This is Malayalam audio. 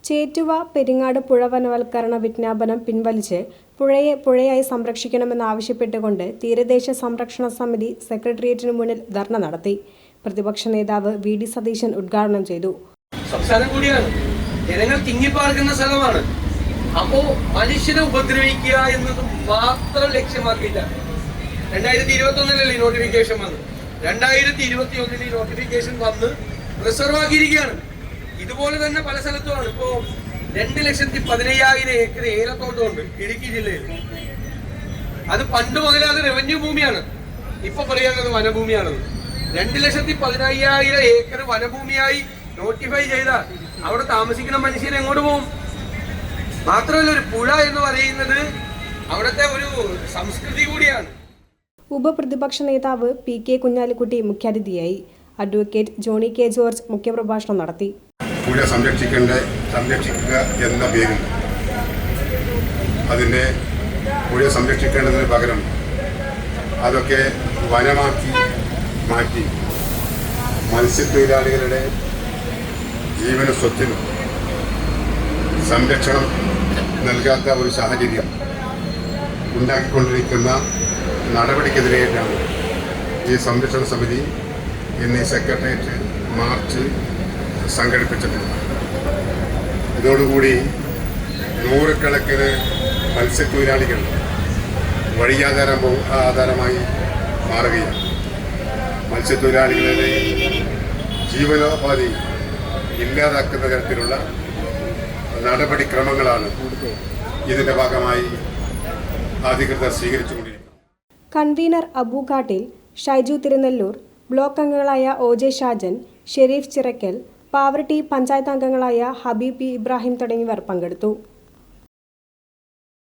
ചേറ്റുവ പെരിങ്ങാട് പുഴ വനവൽക്കരണ വിജ്ഞാപനം പിൻവലിച്ച് പുഴയെ പുഴയായി സംരക്ഷിക്കണമെന്നാവശ്യപ്പെട്ടുകൊണ്ട് തീരദേശ സംരക്ഷണ സമിതി സെക്രട്ടേറിയറ്റിനു മുന്നിൽ ധർണ നടത്തി. പ്രതിപക്ഷ നേതാവ് വി ഡി സതീശൻ ഉദ്ഘാടനം ചെയ്തു. സംസ്ഥാനം കൂടിയാണ്, ജനങ്ങൾ തിങ്ങിപ്പാർക്കുന്ന സ്ഥലമാണ്. അപ്പോ മനുഷ്യനെ ഉപദ്രവിക്കുക എന്നത് മാത്രം ലക്ഷ്യമാക്കിയില്ല. 2021 നോട്ടിഫിക്കേഷൻ വന്നു, 2021 നോട്ടിഫിക്കേഷൻ വന്ന് റിസർവ് ആക്കിയിരിക്കുകയാണ്. ഇതുപോലെ തന്നെ പല സ്ഥലത്തുമാണ്. ഇപ്പോ 2,15,000 ഏക്കർ ഏലത്തോട്ടമുണ്ട് ഇടുക്കി ജില്ലയിൽ. അത് പണ്ട് മുതലേ അത് റവന്യൂ ഭൂമിയാണ്, ഇപ്പൊ പറയാനുള്ളത് വനഭൂമിയാണെന്ന്. 2,15,000 ഏക്കർ വനഭൂമിയായി നോട്ടിഫൈ ചെയ്താൽ അവിടെ താമസിക്കുന്ന മനുഷ്യർ എങ്ങോട്ട് പോകും? മാത്രമല്ല, ഒരു പുഴ എന്ന് പറയുന്നത് അവിടുത്തെ ഒരു സംസ്കൃതി കൂടിയാണ്. ഉപപ്രതിപക്ഷ നേതാവ് പി കെ കുഞ്ഞാലിക്കുട്ടി മുഖ്യാതിഥിയായി. അഡ്വക്കേറ്റ് ജോണി കെ ജോർജ് മുഖ്യപ്രഭാഷണം നടത്തി. പുഴ സംരക്ഷിക്കുക എന്ന പേരിൽ അതിനെ പുഴ സംരക്ഷിക്കേണ്ടതിന് പകരം അതൊക്കെ വനമാക്കി മാറ്റി മത്സ്യത്തൊഴിലാളികളുടെ ജീവന സ്വത്തിനും സംരക്ഷണം നൽകാത്ത ഒരു സാഹചര്യം ഉണ്ടാക്കിക്കൊണ്ടിരിക്കുന്ന നടപടിക്കെതിരെയാണ് ഈ സംരക്ഷണ സമിതി ഇന്ന് സെക്രട്ടേറിയറ്റ് മാർച്ച് സംഘടിപ്പിച്ചിട്ടുണ്ട്. ഇതോടുകൂടി നൂറുകണക്കിന് മത്സ്യത്തൊഴിലാളികൾ ആധാരമായി മാറുകയാണ്. മത്സ്യത്തൊഴിലാളികളുടെ ജീവനോപാധി ഇല്ലാതാക്കുന്ന തരത്തിലുള്ള നടപടിക്രമങ്ങളാണ് ഇതിന്റെ ഭാഗമായി അധികൃതർ സ്വീകരിച്ചുകൊണ്ടിരിക്കുന്നത്. കൺവീനർ അബൂകാട്ടിൽ, ഷൈജു തിരുനെല്ലൂർ, ബ്ലോക്ക് അംഗങ്ങളായ ഒ ജെ ഷാജൻ, ഷെരീഫ് ചിറക്കൽ, പാവറട്ടി പഞ്ചായത്ത് അംഗങ്ങളായ ഹബീബ് ഇബ്രാഹിം തുടങ്ങിയവർ പങ്കെടുത്തു.